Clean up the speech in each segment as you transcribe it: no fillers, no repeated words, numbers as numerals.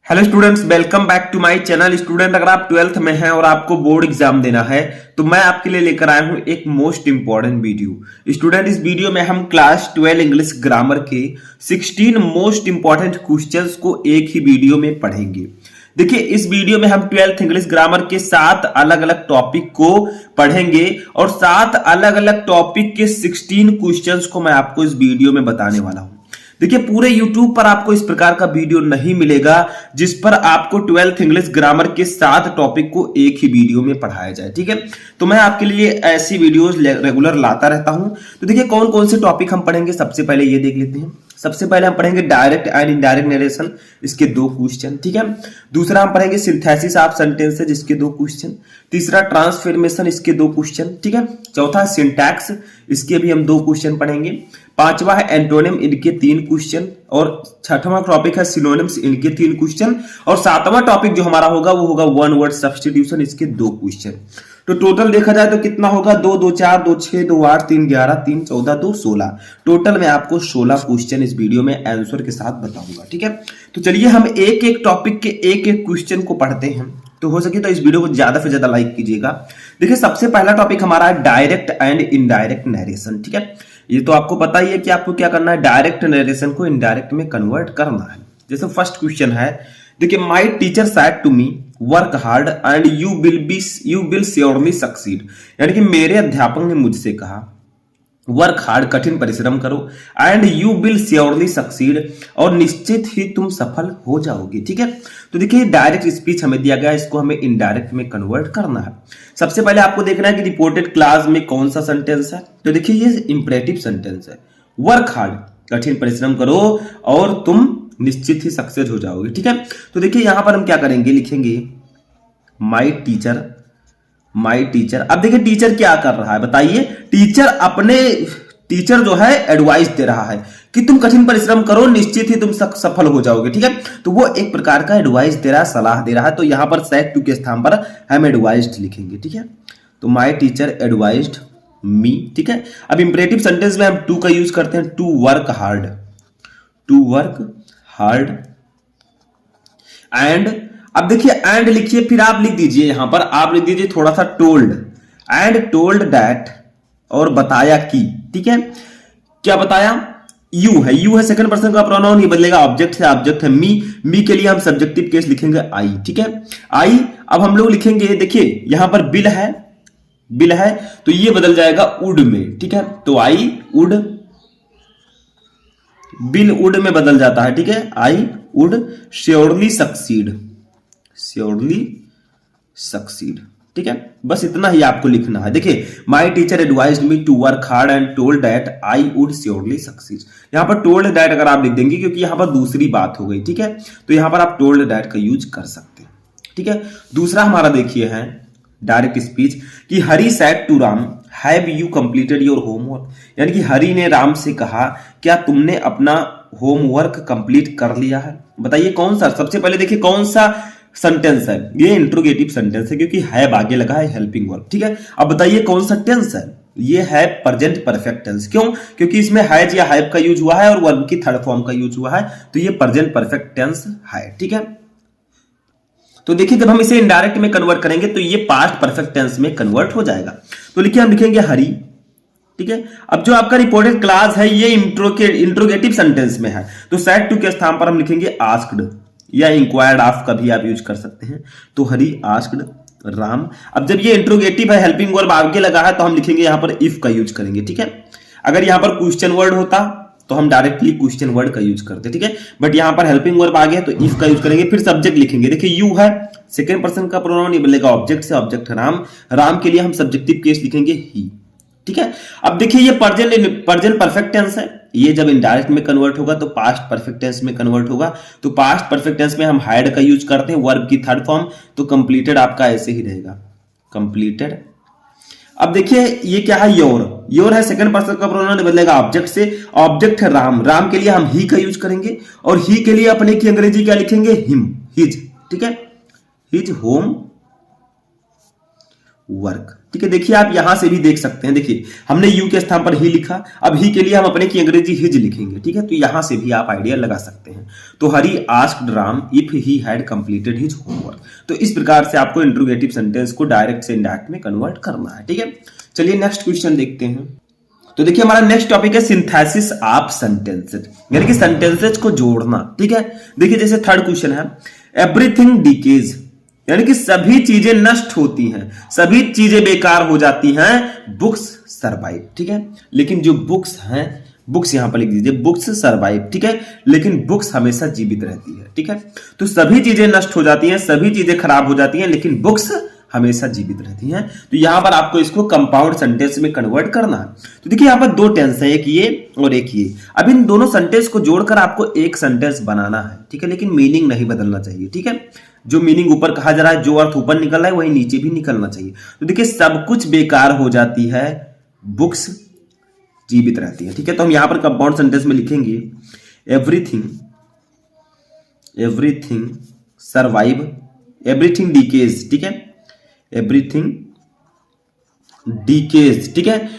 Hello students, welcome back to my channel. Student, अगर आप 12th में हैं और आपको बोर्ड एग्जाम देना है तो मैं आपके लिए लेकर आया हूं एक मोस्ट इंपॉर्टेंट वीडियो। स्टूडेंट, इस वीडियो में हम क्लास 12 इंग्लिश ग्रामर के 16 मोस्ट इंपॉर्टेंट क्वेश्चंस को एक ही वीडियो में पढ़ेंगे। देखिए, इस वीडियो में हम 12th इंग्लिश ग्रामर के 7 अलग अलग टॉपिक को पढ़ेंगे और 7 अलग अलग टॉपिक के 16 क्वेश्चंस को मैं आपको इस वीडियो में बताने वाला हूं। देखिए, पूरे YouTube पर आपको इस प्रकार का वीडियो नहीं मिलेगा जिस पर आपको 12th इंग्लिश ग्रामर के 7 टॉपिक को एक ही वीडियो में पढ़ाया जाए। ठीक है, तो मैं आपके लिए ऐसी वीडियोस रेगुलर लाता रहता हूं। तो देखिए, कौन कौन से टॉपिक हम पढ़ेंगे, सबसे पहले ये देख लेते हैं। सबसे पहले हम पढ़ेंगे डायरेक्ट एंड इनडायरेक्ट नरेशन, इसके 2 क्वेश्चन। ठीक है, दूसरा हम पढ़ेंगे सिंथेसिस ऑफ सेंटेंसेस, इसके 2 क्वेश्चन। तीसरा ट्रांसफॉर्मेशन, इसके 2 क्वेश्चन। ठीक है, चौथा सिंटैक्स, इसके भी हम 2 क्वेश्चन पढ़ेंगे। पांचवा है एंटोनिम, इनके 3 क्वेश्चन। और छठवां टॉपिक है सिनोनिम्स, इनके 3 क्वेश्चन। और सातवां टॉपिक जो हमारा होगा वो होगा वन वर्ड सब्स्टिट्यूशन, इसके 2 क्वेश्चन। तो टोटल देखा जाए तो कितना होगा, 2 2 4 2 6 2 8 3 11 3 14 2 16। टोटल मैं आपको 16 क्वेश्चन इस वीडियो में आंसर के साथ बताऊंगा। ठीक है, तो चलिए हम एक एक टॉपिक के एक एक क्वेश्चन को पढ़ते हैं। तो हो सके तो इस वीडियो को ज्यादा से ज्यादा लाइक कीजिएगा। देखिए, सबसे पहला टॉपिक हमारा है डायरेक्ट एंड इनडायरेक्ट नरेशन। ठीक है, ये तो आपको पता ही है कि आपको क्या करना है, डायरेक्ट नरेशन को इनडायरेक्ट में कन्वर्ट करना है। जैसे फर्स्ट क्वेश्चन है, देखिए, my teacher said to me work hard and you will surely succeed. यानी कि मेरे अध्यापक ने मुझसे कहा वर्क हार्ड, कठिन परिश्रम करो, and you will surely succeed, और निश्चित ही तुम सफल हो जाओगे। ठीक है, तो देखिए, डायरेक्ट स्पीच हमें दिया गया, इसको हमें इनडायरेक्ट में कन्वर्ट करना है। सबसे पहले आपको देखना है कि रिपोर्टेड क्लास में कौन सा सेंटेंस है। तो देखिए, ये इंपरेटिव सेंटेंस है। वर्क हार्ड, कठिन परिश्रम करो और तुम निश्चित ही सक्सेस हो जाओगे। ठीक है, तो देखिए यहां पर हम क्या करेंगे, लिखेंगे माई टीचर। अब देखिए, टीचर क्या कर रहा है बताइए। टीचर जो है एडवाइस दे रहा है कि तुम कठिन परिश्रम करो, निश्चित ही तुम सफल हो जाओगे। ठीक है, तो वो एक प्रकार का एडवाइस दे रहा है, सलाह दे रहा है। तो यहां पर सेड टू के स्थान पर हम एडवाइस्ड लिखेंगे। ठीक है, तो माई टीचर एडवाइस्ड मी। ठीक है, अब इंपरेटिव सेंटेंस में हम टू का यूज करते हैं, टू वर्क हार्ड एंड। अब देखिए, एंड लिखिए, फिर आप लिख दीजिए, यहां पर आप लिख दीजिए थोड़ा सा टोल्ड, एंड टोल्ड दैट, और बताया कि। ठीक है, क्या बताया, यू है सेकंड पर्सन का प्रोनाउन, ये बदलेगा, ऑब्जेक्ट है, ऑब्जेक्ट है मी के लिए हम सब्जेक्टिव केस लिखेंगे आई। ठीक है, आई। अब हम लोग लिखेंगे, देखिए यहां पर बिल है तो ये बदल जाएगा वुड में। ठीक है, तो आई वुड, बिल वुड में बदल जाता है। ठीक है, आई वुड श्योरली सक्सीड। ठीक है, बस इतना ही आपको लिखना है। देखिए, my teacher advised me to work hard and told that I would surely succeed. यहां पर टोल्ड दैट अगर आप लिख देंगे, क्योंकि यहां पर दूसरी बात हो गई। ठीक है, तो यहां पर आप टोल्ड दैट का यूज कर सकते हैं। ठीक है, दूसरा हमारा देखिए है डायरेक्ट स्पीच, कि Hari said to Ram have you completed your homework. यानी कि हरी ने राम से कहा, क्या तुमने अपना होमवर्क कंप्लीट कर लिया है। बताइए कौन सा, सबसे पहले देखिए कौन सा सेंटेंस है, ये इंट्रोगेटिव सेंटेंस है क्योंकि हैव आगे लगा है, हेल्पिंग वर्ब। ठीक है, अब बताइए कौन सा टेंस है, ये है प्रेजेंट परफेक्ट टेंस। क्यों, क्योंकि इसमें हैज या हैव का यूज हुआ है और वर्ब की थर्ड फॉर्म का यूज हुआ है, तो ये प्रेजेंट परफेक्ट टेंस है। ठीक है, तो देखिए, जब हम इसे इनडायरेक्ट में कन्वर्ट करेंगे तो ये पास्ट परफेक्ट टेंस में कन्वर्ट हो जाएगा। तो लिखिए, हम लिखेंगे हरी। ठीक है, अब जो आपका रिपोर्टेड क्लास है ये इंट्रोगेटिव सेंटेंस में है, तो सेड टू के स्थान पर हम लिखेंगे आस्क्ड या इंक्वायर्ड ऑफ का भी आप यूज कर सकते हैं। तो हरी आस्क्ड राम। अब जब ये इंट्रोगेटिव है, हेल्पिंग वर्ब आगे लगा है, तो हम लिखेंगे यहां पर इफ का यूज करेंगे। ठीक है, अगर यहां पर क्वेश्चन वर्ड होता तो हम डायरेक्टली क्वेश्चन वर्ड का यूज करते। ठीक है, बट यहां पर हेल्पिंग वर्ब आ गया तो इफ का यूज करेंगे। फिर सब्जेक्ट लिखेंगे, देखिए यू है सेकंड पर्सन का प्रोनाउन, ये बदलेगा ऑब्जेक्ट से, ऑब्जेक्ट है राम के लिए हम सब्जेक्टिव केस लिखेंगे ही। ठीक है, अब देखिए, ये प्रेजेंट परफेक्ट टेंस है, ये जब इनडायरेक्ट में कन्वर्ट होगा तो पास्ट परफेक्ट टेंस में कन्वर्ट होगा। तो पास्ट परफेक्ट टेंस में हम हैड का यूज करते हैं, वर्ब की थर्ड फॉर्म, तो कंप्लीटेड आपका ऐसे ही रहेगा, कंप्लीटेड। अब देखिए, ये क्या है, योर है सेकंड पर्सन का प्रोनाउन, बदलेगा ऑब्जेक्ट से, ऑब्जेक्ट है राम के लिए हम ही का यूज करेंगे, और ही के लिए अपने की अंग्रेजी क्या लिखेंगे, हिज। ठीक है, हिज होम वर्क। ठीक है, देखिए आप यहां से भी देख सकते हैं। देखिए हमने यू के स्थान पर ही लिखा, अब ही के लिए हम अपने की अंग्रेजी हिज लिखेंगे। ठीक है, तो यहां से भी आप आइडिया लगा सकते हैं। तो Hari asked Ram if he had completed his homework. तो इस प्रकार से आपको इंट्रोगेटिव सेंटेंस को डायरेक्ट से इनडायरेक्ट में कन्वर्ट करना है। ठीक है, चलिए नेक्स्ट क्वेश्चन देखते हैं। तो देखिए हमारा नेक्स्ट टॉपिक है सिंथेसिस ऑफ सेंटेंसेस, यानी कि सेंटेंसेस को जोड़ना। ठीक है, देखिए जैसे थर्ड क्वेश्चन है, एवरीथिंग डीकेज, यानी कि सभी चीजें नष्ट होती हैं, सभी चीजें बेकार हो जाती हैं, बुक्स सरवाइव। ठीक है, लेकिन जो बुक्स हैं, बुक्स यहां पर लिख दीजिए, बुक्स सरवाइव। ठीक है, लेकिन बुक्स हमेशा जीवित रहती है। ठीक है, तो सभी चीजें नष्ट हो जाती हैं, सभी चीजें खराब हो जाती हैं, लेकिन बुक्स हमेशा जीवित रहती हैं। तो यहां पर आपको इसको कंपाउंड सेंटेंस में कन्वर्ट करना है। तो देखिए यहां पर दो टेंस है, एक ये और एक ये। अब इन दोनों सेंटेंस को जोड़कर आपको एक सेंटेंस बनाना है। ठीक है, लेकिन मीनिंग नहीं बदलना चाहिए। ठीक है, जो मीनिंग ऊपर कहा जा रहा है, जो अर्थ ऊपर निकल रहा है वही नीचे भी निकलना चाहिए। तो देखिए सब कुछ बेकार हो जाती है, बुक्स जीवित रहती है। ठीक है, तो हम यहां पर कंपाउंड सेंटेंस में लिखेंगे एवरीथिंग सर्वाइव, एवरीथिंग डीकेज। ठीक है, एवरीथिंग डीकेज। ठीक है,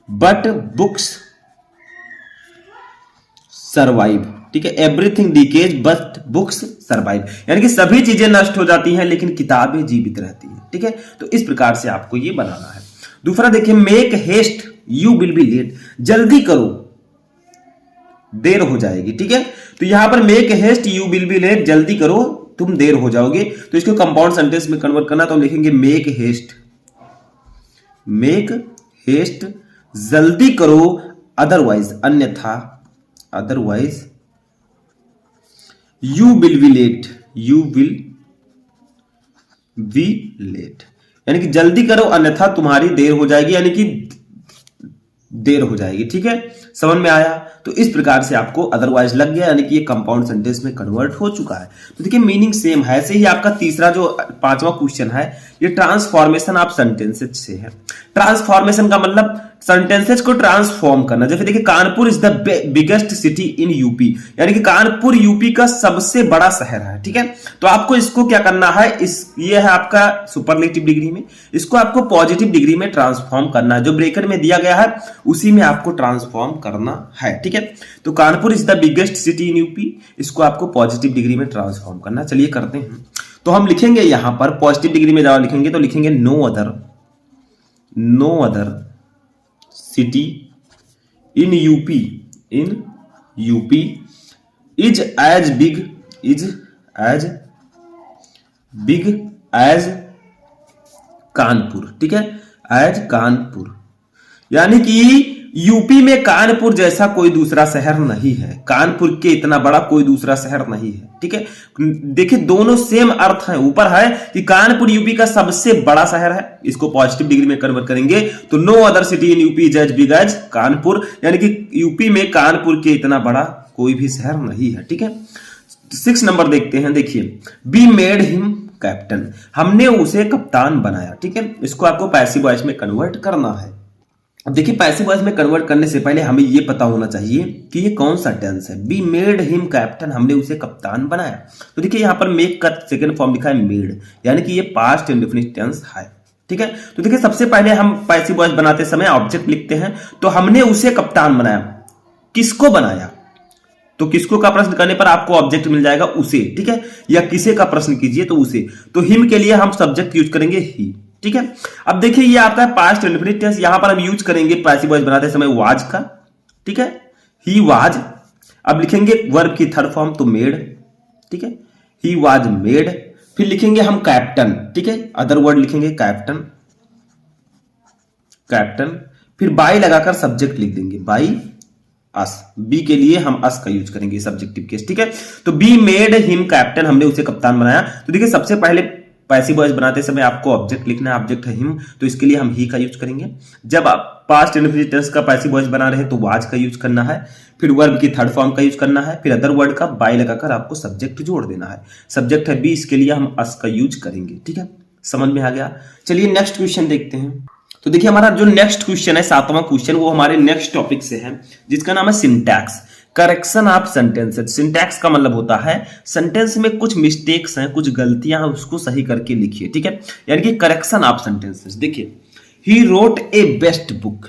बट बुक्स सर्वाइव। ठीक है, everything decays but books survive, यानी कि सभी चीजें नष्ट हो जाती हैं लेकिन किताबें जीवित रहती हैं। ठीक है, तो इस प्रकार से आपको ये बनाना है। दूसरा देखिए, make haste you will be late, जल्दी करो देर हो जाएगी। ठीक है, तो यहां पर make haste you will be late, जल्दी करो तुम देर हो जाओगे। तो इसको कंपाउंड सेंटेंस में कन्वर्ट करना, तो हम लिखेंगे मेक हेस्ट जल्दी करो, अदरवाइज अन्यथा, otherwise you will be late, यानी कि जल्दी करो अन्यथा तुम्हारी देर हो जाएगी, यानी कि देर हो जाएगी। ठीक है, समझ में आया? तो इस प्रकार से आपको अदरवाइज लग गया, यानी कि ये कंपाउंड सेंटेंस में कन्वर्ट हो चुका है। तो देखिए मीनिंग सेम है। ऐसे ही आपका तीसरा जो पांचवा क्वेश्चन है, ये ट्रांसफॉर्मेशन ऑफ सेंटेंसेस से है। ट्रांसफॉर्मेशन का मतलब सेंटेंसेस को ट्रांसफॉर्म करना। जैसे देखिए Kanpur is the biggest city in UP, यानी कि कानपुर यूपी का सबसे बड़ा शहर है। ठीक है, तो आपको इसको क्या करना है, ये है आपका सुपरलेटिव डिग्री में, इसको आपको पॉजिटिव डिग्री में ट्रांसफॉर्म करना है। जो ब्रेकर में दिया गया है उसी में आपको ट्रांसफॉर्म करना है। ठीक है, तो Kanpur is the biggest city in UP, इसको आपको पॉजिटिव डिग्री में ट्रांसफॉर्म करना। चलिए करते हैं। तो हम लिखेंगे यहां पर पॉजिटिव डिग्री में जब लिखेंगे तो लिखेंगे no other city in UP is as big as Kanpur. ठीक है, एज कानपुर, यानी कि यूपी में कानपुर जैसा कोई दूसरा शहर नहीं है, कानपुर के इतना बड़ा कोई दूसरा शहर नहीं है। ठीक है, देखिए दोनों सेम अर्थ है। ऊपर है कि कानपुर यूपी का सबसे बड़ा शहर है, इसको पॉजिटिव डिग्री में कन्वर्ट करेंगे तो no other city in UP is as big as Kanpur, यानी कि यूपी में कानपुर के इतना बड़ा कोई भी शहर नहीं है। ठीक है, 6 नंबर देखते हैं। देखिए वी मेड हिम कैप्टन, हमने उसे कप्तान बनाया। ठीक है, इसको आपको पैसिव वॉइस में कन्वर्ट करना है। अब देखिए पैसिव वॉइस में कन्वर्ट करने से पहले हमें यह पता होना चाहिए कि ये कौन सा टेंस है। बी मेड हिम कैप्टन, हमने उसे कप्तान बनाया। तो देखिए यहां पर मेक का सेकंड फॉर्म लिखा है मेड, यानी कि ये पास्ट इंडेफिनिट टेंस है। ठीक है, तो देखिए सबसे पहले हम पैसिव वॉइस बनाते समय ऑब्जेक्ट लिखते हैं, तो हमने उसे कप्तान बनाया। किसको बनाया, तो किसको का प्रश्न करने पर आपको ऑब्जेक्ट मिल जाएगा उसे। ठीक है, या किसे का प्रश्न कीजिए तो उसे। तो हिम के लिए हम सब्जेक्ट यूज करेंगे ही। ठीक है, अब देखिए ये आता है पास्ट इंडेफिनिट टेंस, यहां पर हम यूज करेंगे पैसिव वॉइस बनाते समय वाज का। ठीक है, ही वाज। अब लिखेंगे वर्ब की थर्ड फॉर्म तो मेड। ठीक है, ही वाज मेड। फिर लिखेंगे हम कैप्टन। ठीक है, अदर वर्ड लिखेंगे कैप्टन। फिर बाई लगाकर सब्जेक्ट लिख देंगे, बाई अस। बी के लिए हम अस का यूज करेंगे सब्जेक्टिव केस। ठीक है, तो बी मेड हिम कैप्टन, हमने उसे कप्तान बनाया। तो देखिए सबसे पहले पैसिव वॉइस बनाते समय आपको ऑब्जेक्ट लिखना है, ऑब्जेक्ट है हिम, तो इसके लिए हम ही का यूज करेंगे। जब आप पास्ट इंडेफिनिट टेंस का पैसिव वॉइस बना रहे हैं तो वाज का यूज करना है। फिर वर्ब की थर्ड फॉर्म का यूज करना है। फिर अदर वर्ड का बाय लगाकर आपको सब्जेक्ट जोड़ देना है। सब्जेक्ट है बी, इसके लिए हम अस का यूज करेंगे। ठीक है, समझ में आ गया? चलिए नेक्स्ट क्वेश्चन देखते हैं। तो देखिए हमारा जो नेक्स्ट क्वेश्चन है, 7वां क्वेश्चन, वो हमारे नेक्स्ट टॉपिक से है, जिसका नाम है syntax. Correction of sentences. Syntax का मतलब होता है सेंटेंस में कुछ मिस्टेक्स हैं, कुछ गलतियां हैं, उसको सही करके लिखिए, ठीक है, यानी कि करेक्शन ऑफ सेंटेंसेस। देखिए, he wrote a best book,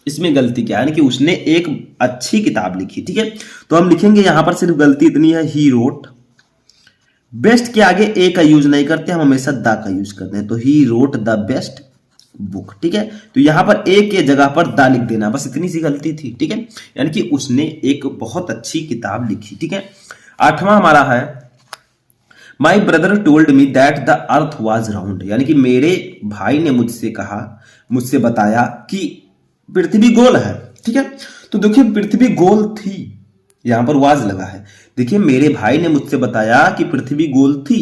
इसमें गलती क्या है, यानी कि उसने एक अच्छी किताब लिखी, ठीक है। तो हम लिखेंगे यहां पर सिर्फ गलती इतनी है, ही रोट, बेस्ट के आगे ए का यूज नहीं करते, हम हमेशा द का यूज करते हैं, तो he wrote the best book, ठीक है। तो यहां पर ए के जगह पर द लिख देना, बस इतनी सी गलती थी, ठीक है, यानी कि उसने एक बहुत अच्छी किताब लिखी, ठीक है। आठवां हमारा है my brother told me that the earth was round, यानी कि मेरे भाई ने मुझसे कहा, मुझसे बताया कि पृथ्वी गोल है, ठीक है। तो देखिए पृथ्वी गोल थी, यहां पर वाज लगा है। देखिए मेरे भाई ने मुझसे बताया कि पृथ्वी गोल थी,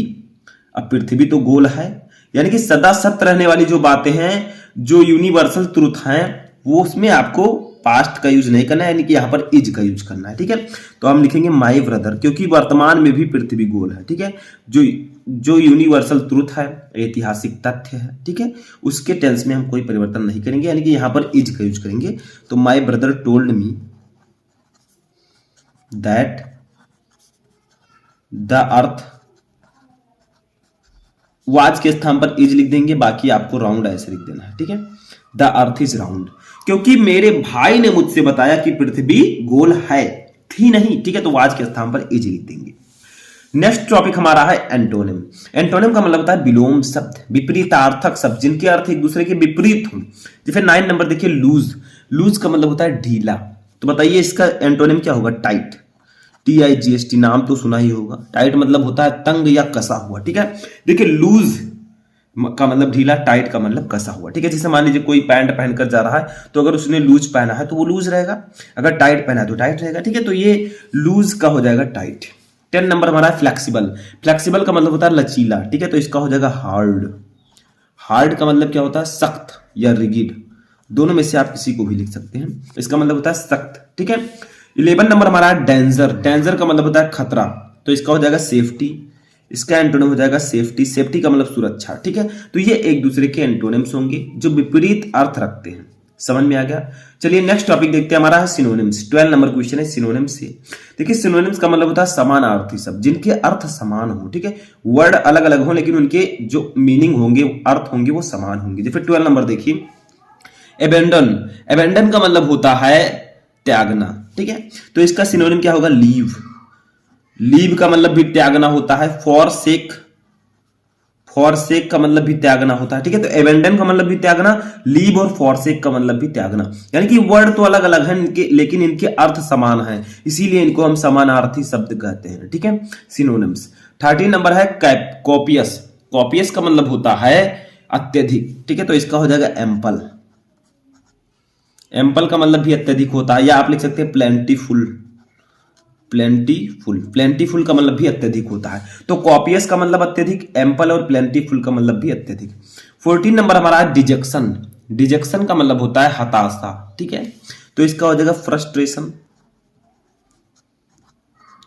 अब पृथ्वी तो गोल है, यानी कि सदा सत्य रहने वाली जो बातें हैं, जो यूनिवर्सल ट्रुथ हैं, वो उसमें आपको पास्ट का यूज नहीं करना है, यानी कि यहां पर इज का यूज करना है, ठीक है। तो हम लिखेंगे माई ब्रदर, क्योंकि वर्तमान में भी पृथ्वी गोल है, ठीक है, जो यूनिवर्सल ट्रुथ है, ऐतिहासिक तथ्य है, ठीक है, उसके टेंस में हम कोई परिवर्तन नहीं करेंगे, यानी कि यहां पर इज का यूज करेंगे। तो my brother told me that the earth, was के स्थान पर इज लिख देंगे, बाकी आपको राउंड ऐसे लिख देना है, ठीक है। द अर्थ इज राउंड, क्योंकि मेरे भाई ने मुझसे बताया कि पृथ्वी गोल है, थी नहीं, ठीक है, तो वाज के स्थान पर इज लिख देंगे। नेक्स्ट टॉपिक हमारा है एंटोनिम। एंटोनिम का मतलब होता है विलोम शब्द, विपरीतार्थक शब्द, जिनके अर्थ एक दूसरे के विपरीत हो। जैसे 9 नंबर देखिए, लूज, लूज का मतलब होता है ढीला, तो बताइए इसका एंटोनिम क्या होगा, टाइट, TIGHT, नाम तो सुना ही होगा। टाइट मतलब होता है तंग या कसा हुआ, ठीक है। देखिए लूज का मतलब ढीला, टाइट का मतलब कसा हुआ, ठीक है। जैसे मान लीजिए कोई पैंट पहनकर जा रहा है, तो अगर उसने लूज पहना है तो वो लूज रहेगा, अगर टाइट पहना है तो टाइट रहेगा, ठीक है। तो ये लूज का हो जाएगा टाइट। 10 नंबर हमारा है फ्लेक्सिबल। फ्लेक्सिबल का मतलब होता है लचीला, ठीक है, तो इसका हो जाएगा हार्ड। हार्ड का मतलब क्या होता है, सख्त या रिगिड, दोनों में से आप किसी को भी लिख सकते हैं, इसका मतलब होता है सख्त, ठीक है। 11 नंबर हमारा है डेंजर। डेंजर का मतलब होता है खतरा, तो इसका हो जाएगा सेफ्टी, इसका एंटोनिम हो जाएगा सेफ्टी। सेफ्टी का मतलब सुरक्षा, ठीक है। तो ये एक दूसरे के एंटोनिम्स होंगे जो विपरीत अर्थ रखते हैं, समझ में आ गया। चलिए नेक्स्ट टॉपिक देखते हैं, हमारा है सिनोनिम्स। 12 नंबर क्वेश्चन है सिनोनिम्स से। देखिए सिनोनिम्स का मतलब होता है समानार्थी शब्द, जिनके अर्थ समान हो, ठीक है, वर्ड अलग अलग हो लेकिन उनके जो मीनिंग होंगे, अर्थ होंगे, वो समान होंगे। जैसे 12 नंबर देखिए, एबेंडन। एबेंडन का मतलब होता है त्यागना, ठीक है, तो इसका सिनोनिम क्या होगा, लीव। लीव का मतलब भी त्यागना होता है। फॉरसेक, फॉरसेक का मतलब भी त्यागना होता है, ठीक है। तो एबेंडन का मतलब भी त्यागना, लीव और फॉरसेक का मतलब भी त्यागना, यानी कि वर्ड तो अलग अलग हैं इनके, लेकिन इनके अर्थ समान हैं, इसीलिए इनको हम समानार्थी शब्द कहते हैं, ठीक है, सिनोनिम्स। 13 नंबर है कॉपियस। कॉपियस का मतलब होता है अत्यधिक, ठीक है, तो इसका हो जाएगा एम्पल। एम्पल का मतलब भी अत्यधिक होता है, या आप लिख सकते हैं प्लेंटीफुल। प्लेंटीफुल, प्लेंटीफुल का मतलब भी अत्यधिक होता है। तो कॉपियस का मतलब अत्यधिक, एम्पल और प्लेंटीफुल का मतलब भी अत्यधिक। 14 नंबर हमारा है डिजेक्शन। डिजेक्शन का मतलब होता है हताशा, ठीक है, तो इसका हो जाएगा फ्रस्ट्रेशन।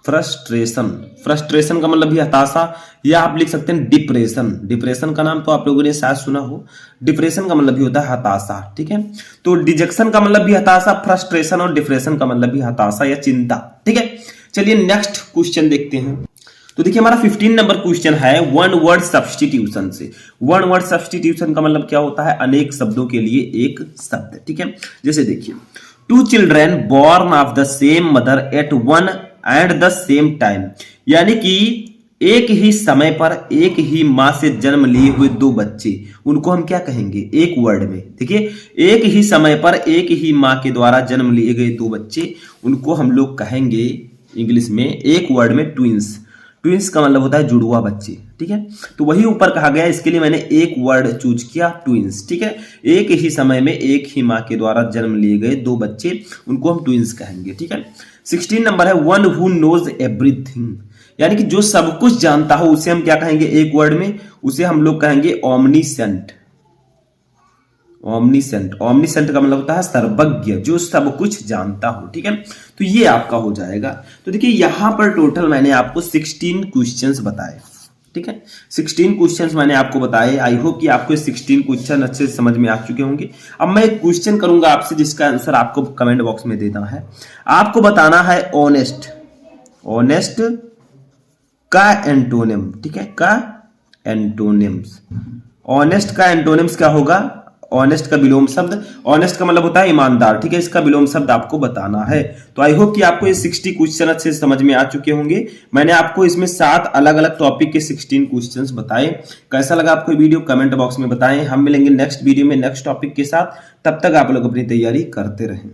फ्रस्ट्रेशन, फ्रस्ट्रेशन का मतलब भी हताशा, या आप लिख सकते हैं डिप्रेशन। डिप्रेशन का नाम तो आप लोगों ने शायद सुना हो, डिप्रेशन का मतलब भी होता है हताशा, ठीक है। तो डिजेक्शन का मतलब भी हताशा, फ्रस्ट्रेशन और डिप्रेशन का मतलब भी हताशा या चिंता, ठीक है। चलिए नेक्स्ट क्वेश्चन देखते हैं। तो देखिए हमारा 15 नंबर क्वेश्चन है वन वर्ड सब्स्टिट्यूशन से। वन वर्ड सब्स्टिट्यूशन का मतलब क्या होता है, अनेक शब्दों के लिए एक शब्द, ठीक है। जैसे देखिए, 2 children born of the same mother at one and the same time, यानी कि एक ही समय पर एक ही मां से जन्म लिए हुए 2 बच्चे, उनको हम क्या कहेंगे, एक वर्ड में। देखिए एक ही समय पर एक ही मां के द्वारा जन्म लिए गए 2 बच्चे, उनको हम लोग कहेंगे इंग्लिश में एक वर्ड में ट्विंस। ट्विंस का मतलब होता है जुड़वा बच्चे, ठीक है। तो वही ऊपर कहा गया, इसके लिए मैंने एक वर्ड चूज किया, ट्विंस, ठीक है। एक ही समय में एक ही मां के द्वारा जन्म लिए गए 2 बच्चे, उनको हम ट्विंस कहेंगे, ठीक है। 16 नंबर है वन हु नोज एवरीथिंग, यानी कि जो सब कुछ जानता हो उसे हम क्या कहेंगे, एक वर्ड में, उसे हम लोग कहेंगे ओमनीसेंट। ओमनीसेंट, ओमनीसेंट का मतलब होता है सर्वज्ञ, जो सब कुछ जानता हो, ठीक है। तो ये आपका हो जाएगा। तो देखिए यहां पर टोटल मैंने आपको 16 क्वेश्चंस बताए, ठीक है। 16 क्वेश्चंस मैंने आपको बताए। आई होप कि आपको 16 क्वेश्चन अच्छे से समझ में आ चुके होंगे। अब मैं एक क्वेश्चन करूंगा आपसे जिसका आंसर आपको कमेंट बॉक्स में देना है। आपको बताना है ऑनेस्ट, ऑनेस्ट का एंटोनिम, ठीक है, का एंटोनिम्स। ऑनेस्ट का एंटोनिम्स क्या होगा? ऑनेस्ट का विलोम शब्द, ऑनेस्ट का मतलब होता है ईमानदार, ठीक है, इसका विलोम शब्द आपको बताना है। तो आई होप कि आपको ये 60 क्वेश्चन अच्छे से समझ में आ चुके होंगे। मैंने आपको इसमें 7 अलग अलग टॉपिक के 16 क्वेश्चंस बताए। कैसा लगा आपको वीडियो कमेंट बॉक्स में बताएं। हम मिलेंगे नेक्स्ट वीडियो में नेक्स्ट टॉपिक के साथ। तब तक आप लोग अपनी तैयारी करते रहें।